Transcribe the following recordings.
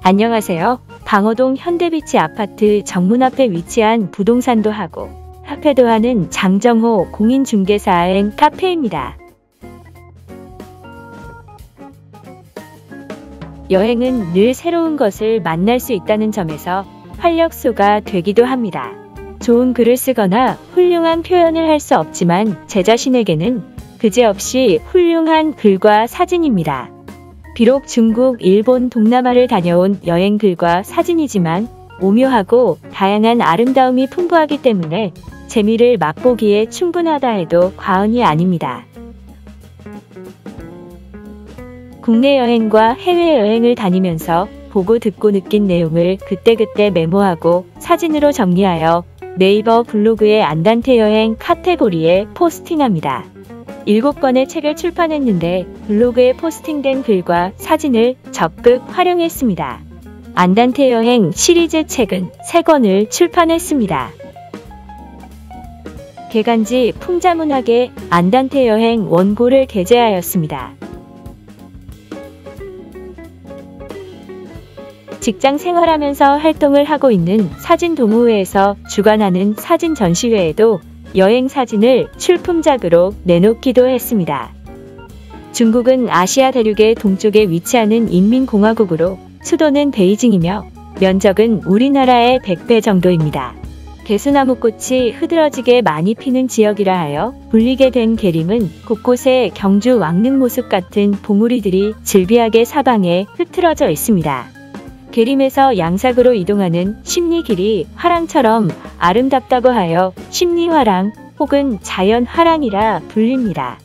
안녕하세요. 방어동 현대비치 아파트 정문 앞에 위치한 부동산도 하고 카페도 하는 장정호 공인중개사 앤 카페입니다. 여행은 늘 새로운 것을 만날 수 있다는 점에서 활력소가 되기도 합니다. 좋은 글을 쓰거나 훌륭한 표현을 할 수 없지만 제 자신에게는 그지없이 훌륭한 글과 사진입니다. 비록 중국, 일본, 동남아를 다녀온 여행 글과 사진이지만 오묘하고 다양한 아름다움이 풍부하기 때문에 재미를 맛보기에 충분하다 해도 과언이 아닙니다. 국내 여행과 해외여행을 다니면서 보고 듣고 느낀 내용을 그때그때 메모하고 사진으로 정리하여 네이버 블로그의 안단테 여행 카테고리에 포스팅합니다. 7권의 책을 출판했는데 블로그에 포스팅된 글과 사진을 적극 활용했습니다. 안단테 여행 시리즈 책은 3권을 출판했습니다. 개간지 풍자문학의 안단테 여행 원고를 게재하였습니다. 직장 생활하면서 활동을 하고 있는 사진동호회에서 주관하는 사진 전시회에도 여행 사진을 출품작으로 내놓기도 했습니다. 중국은 아시아 대륙의 동쪽에 위치하는 인민공화국으로 수도는 베이징이며 면적은 우리나라의 100배 정도입니다. 개수나무꽃이 흐드러지게 많이 피는 지역이라 하여 불리게 된 계림은 곳곳에 경주 왕릉 모습 같은 봉우리들이 즐비하게 사방에 흐트러져 있습니다. 계림에서 양삭으로 이동하는 십리길이 화랑처럼 아름답다고 하여 십리화랑 혹은 자연화랑이라 불립니다.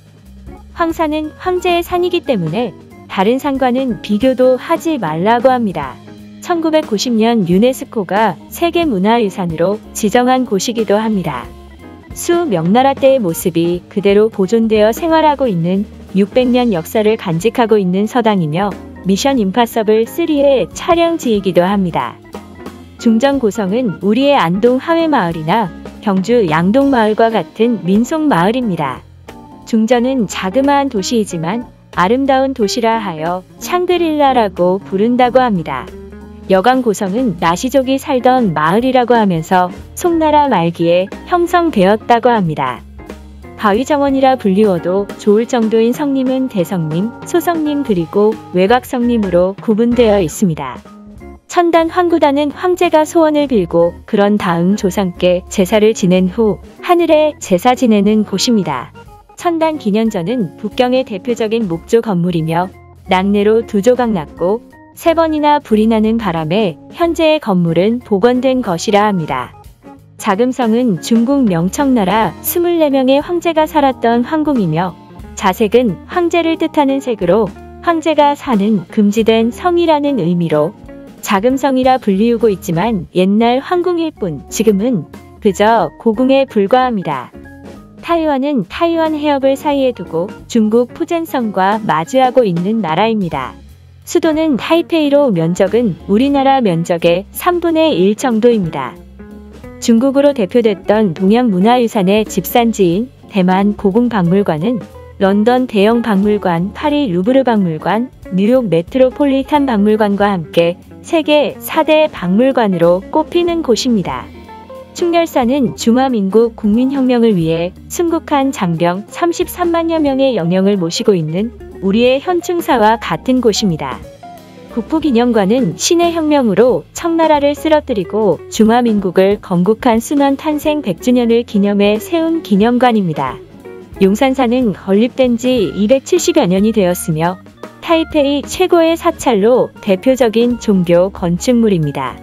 황산은 황제의 산이기 때문에 다른 산과는 비교도 하지 말라고 합니다. 1990년 유네스코가 세계문화유산으로 지정한 곳이기도 합니다. 수명나라 때의 모습이 그대로 보존되어 생활하고 있는 600년 역사를 간직하고 있는 서당이며 미션 임파서블 3의 촬영지이기도 합니다. 중정 고성은 우리의 안동 하회마을이나 경주 양동마을과 같은 민속마을입니다. 중전은 자그마한 도시이지만 아름다운 도시라 하여 샹그릴라라고 부른다고 합니다. 여강 고성은 나시족이 살던 마을이라고 하면서 송나라 말기에 형성되었다고 합니다. 바위정원이라 불리워도 좋을 정도인 성림은 대성림, 소성림 그리고 외곽성림으로 구분되어 있습니다. 천단 황구단은 황제가 소원을 빌고 그런 다음 조상께 제사를 지낸 후 하늘에 제사 지내는 곳입니다. 천단 기년전은 북경의 대표적인 목조 건물이며 낙내로 2조각 났고 3번이나 불이 나는 바람에 현재의 건물은 복원된 것이라 합니다. 자금성은 중국 명청나라 24명의 황제가 살았던 황궁이며 자색은 황제를 뜻하는 색으로 황제가 사는 금지된 성이라는 의미로 자금성이라 불리우고 있지만 옛날 황궁일 뿐 지금은 그저 고궁에 불과합니다. 타이완은 타이완 해협을 사이에 두고 중국 푸젠성과 마주하고 있는 나라입니다. 수도는 타이페이로 면적은 우리나라 면적의 3분의 1 정도입니다. 중국으로 대표됐던 동양문화유산의 집산지인 대만 고궁박물관은 런던 대형 박물관, 파리 루브르 박물관, 뉴욕 메트로폴리탄 박물관과 함께 세계 4대 박물관으로 꼽히는 곳입니다. 충렬사는 중화민국 국민혁명을 위해 순국한 장병 33만여 명의 영령을 모시고 있는 우리의 현충사와 같은 곳입니다. 국부기념관은 신의 혁명으로 청나라를 쓰러뜨리고 중화민국을 건국한 순원 탄생 100주년을 기념해 세운 기념관입니다. 용산사는 건립된 지 270여 년이 되었으며 타이페이 최고의 사찰로 대표적인 종교 건축물입니다.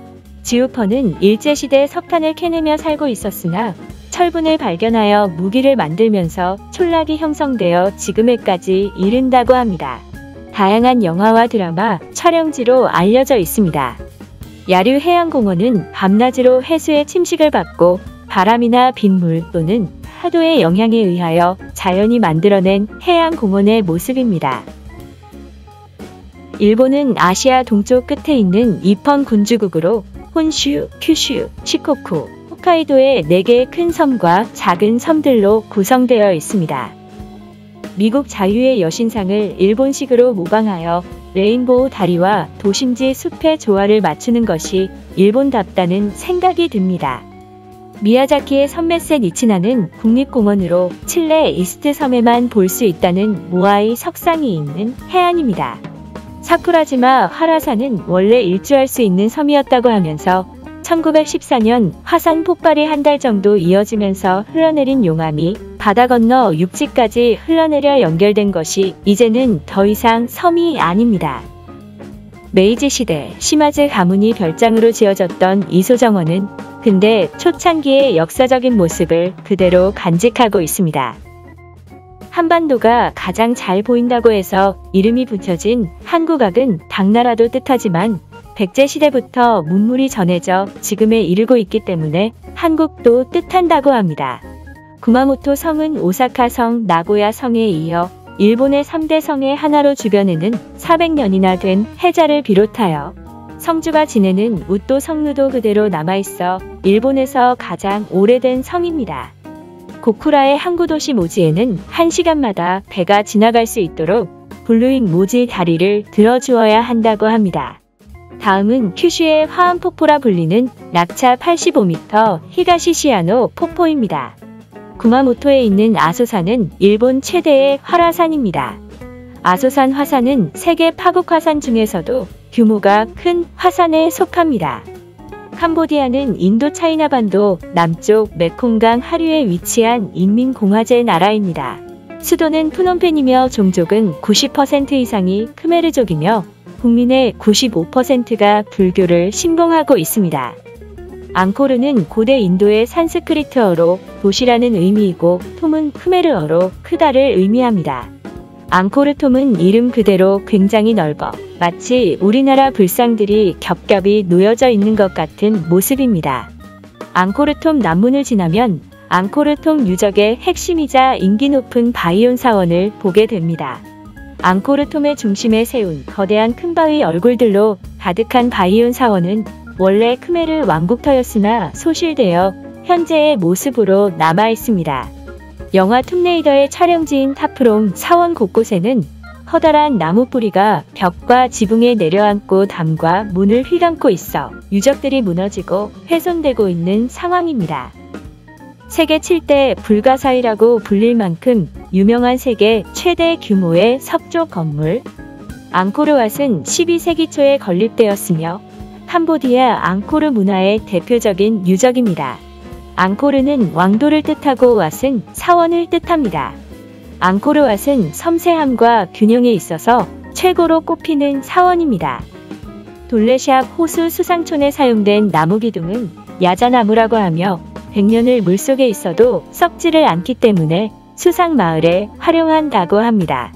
지우퍼는 일제시대 석탄을 캐내며 살고 있었으나 철분을 발견하여 무기를 만들면서 촌락이 형성되어 지금에까지 이른다고 합니다. 다양한 영화와 드라마 촬영지로 알려져 있습니다. 야류해양공원은 밤낮으로 해수의 침식을 받고 바람이나 빗물 또는 파도의 영향에 의하여 자연이 만들어낸 해양공원의 모습입니다. 일본은 아시아 동쪽 끝에 있는 이펀 군주국으로 혼슈, 큐슈, 시코쿠, 홋카이도의 4개의 큰 섬과 작은 섬들로 구성되어 있습니다. 미국 자유의 여신상을 일본식으로 모방하여 레인보우 다리와 도심지 숲의 조화를 맞추는 것이 일본답다는 생각이 듭니다. 미야자키의 선메세 니치나는 국립공원으로 칠레 이스트 섬에만 볼 수 있다는 모아이 석상이 있는 해안입니다. 사쿠라지마 화라산은 원래 일주할 수 있는 섬이었다고 하면서 1914년 화산 폭발이 한 달 정도 이어지면서 흘러내린 용암이 바다 건너 육지까지 흘러내려 연결된 것이 이제는 더 이상 섬이 아닙니다. 메이지 시대 시마즈 가문이 별장으로 지어졌던 이소정원은 근대 초창기의 역사적인 모습을 그대로 간직하고 있습니다. 한반도가 가장 잘 보인다고 해서 이름이 붙여진 한국악은 당나라도 뜻하지만 백제시대부터 문물이 전해져 지금에 이르고 있기 때문에 한국도 뜻한다고 합니다. 구마모토 성은 오사카 성, 나고야 성에 이어 일본의 3대 성의 하나로 주변에는 400년이나 된 해자를 비롯하여 성주가 지내는 우도 성루도 그대로 남아있어 일본에서 가장 오래된 성입니다. 고쿠라의 항구도시 모지에는 1시간마다 배가 지나갈 수 있도록 블루잉 모지 다리를 들어주어야 한다고 합니다. 다음은 큐슈의 화암폭포라 불리는 낙차 85m 히가시시야노 폭포입니다. 구마모토에 있는 아소산은 일본 최대의 활화산입니다. 아소산 화산은 세계 파국 화산 중에서도 규모가 큰 화산에 속합니다. 캄보디아는 인도차이나반도 남쪽 메콩강 하류에 위치한 인민공화제 나라입니다. 수도는 프놈펜이며 종족은 90% 이상이 크메르족이며 국민의 95%가 불교를 신봉하고 있습니다. 앙코르는 고대 인도의 산스크리트어로 도시라는 의미이고 톰은 크메르어로 크다를 의미합니다. 앙코르톰은 이름 그대로 굉장히 넓어 마치 우리나라 불상들이 겹겹이 놓여져 있는 것 같은 모습입니다. 앙코르톰 남문을 지나면 앙코르톰 유적의 핵심이자 인기 높은 바이온 사원을 보게 됩니다. 앙코르톰의 중심에 세운 거대한 큰 바위 얼굴들로 가득한 바이온 사원은 원래 크메르 왕국터였으나 소실되어 현재의 모습으로 남아 있습니다. 영화 툼레이더의 촬영지인 타프롱 사원 곳곳에는 커다란 나무 뿌리가 벽과 지붕에 내려앉고 담과 문을 휘감고 있어 유적들이 무너지고 훼손되고 있는 상황입니다. 세계 7대 불가사의라고 불릴 만큼 유명한 세계 최대 규모의 석조 건물 앙코르왓은 12세기 초에 건립되었으며 캄보디아 앙코르 문화의 대표적인 유적입니다. 앙코르는 왕도를 뜻하고 왓은 사원을 뜻합니다. 앙코르왓은 섬세함과 균형에 있어서 최고로 꼽히는 사원입니다. 돌레샵 호수 수상촌에 사용된 나무 기둥은 야자나무라고 하며 100년을 물속에 있어도 썩지를 않기 때문에 수상마을에 활용한다고 합니다.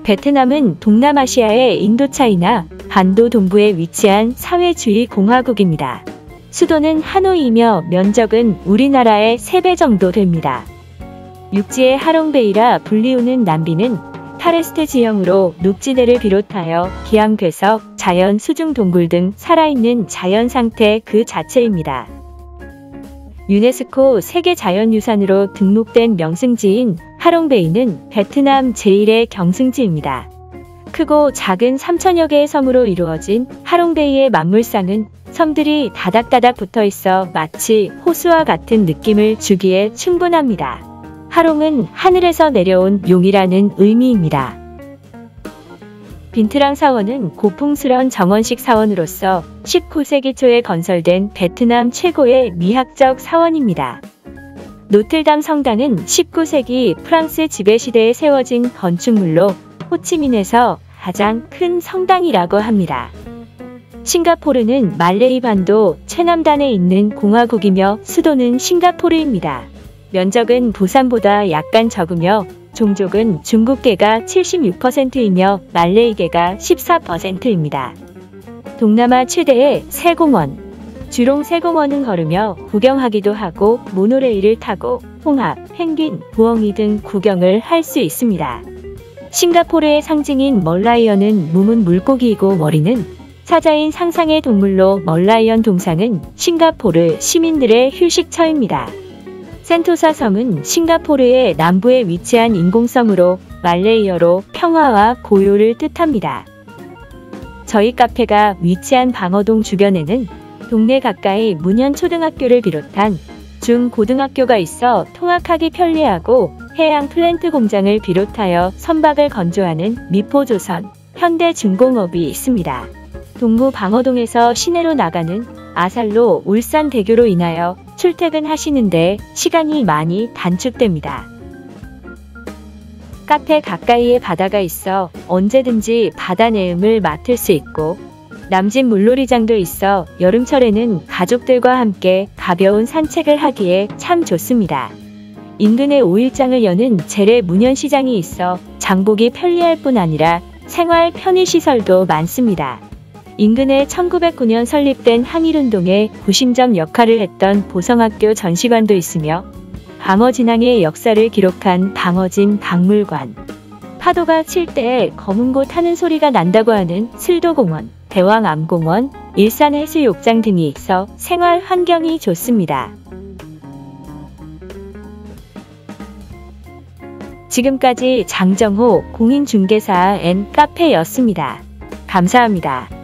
베트남은 동남아시아의 인도차이나 반도 동부에 위치한 사회주의 공화국입니다. 수도는 하노이이며 면적은 우리나라의 3배 정도 됩니다. 육지의 하롱베이라 불리우는 남비는 타레스트 지형으로 녹지대를 비롯하여 기암괴석, 자연 수중 동굴 등 살아있는 자연 상태 그 자체입니다. 유네스코 세계자연유산으로 등록된 명승지인 하롱베이는 베트남 제1의 경승지입니다. 크고 작은 3천여 개의 섬으로 이루어진 하롱베이의 만물상은 섬들이 다닥다닥 붙어 있어 마치 호수와 같은 느낌을 주기에 충분합니다. 하롱은 하늘에서 내려온 용이라는 의미입니다. 빈트랑 사원은 고풍스런 정원식 사원으로서 19세기 초에 건설된 베트남 최고의 미학적 사원입니다. 노틀담 성당은 19세기 프랑스 지배시대에 세워진 건축물로 호치민에서 가장 큰 성당이라고 합니다. 싱가포르는 말레이 반도 최남단에 있는 공화국이며 수도는 싱가포르입니다. 면적은 부산보다 약간 적으며 종족은 중국계가 76%이며 말레이계가 14%입니다. 동남아 최대의 새공원 주롱 새공원은 걸으며 구경하기도 하고 모노레일을 타고 홍합, 펭귄, 부엉이 등 구경을 할 수 있습니다. 싱가포르의 상징인 멀라이어는 몸은 물고기이고 머리는 사자인 상상의 동물로 멀라이언 동상은 싱가포르 시민들의 휴식처입니다. 센토사 섬은 싱가포르의 남부에 위치한 인공섬으로 말레이어로 평화와 고요를 뜻합니다. 저희 카페가 위치한 방어동 주변에는 동네 가까이 문현초등학교를 비롯한 중고등학교가 있어 통학하기 편리하고 해양 플랜트 공장을 비롯하여 선박을 건조하는 미포조선, 현대중공업이 있습니다. 동부 방어동에서 시내로 나가는 아살로 울산대교로 인하여 출퇴근하시는데 시간이 많이 단축됩니다. 카페 가까이에 바다가 있어 언제든지 바다 내음을 맡을 수 있고 남진 물놀이장도 있어 여름철에는 가족들과 함께 가벼운 산책을 하기에 참 좋습니다. 인근에 5일장을 여는 재래 문현시장이 있어 장보기 편리할 뿐 아니라 생활 편의시설도 많습니다. 인근에 1909년 설립된 항일운동의 구심점 역할을 했던 보성학교 전시관도 있으며 방어진항의 역사를 기록한 방어진 박물관, 파도가 칠 때 검은 고 타는 소리가 난다고 하는 슬도공원, 대왕암공원, 일산해수욕장 등이 있어 생활 환경이 좋습니다. 지금까지 장정호 공인중개사 앤 카페였습니다. 감사합니다.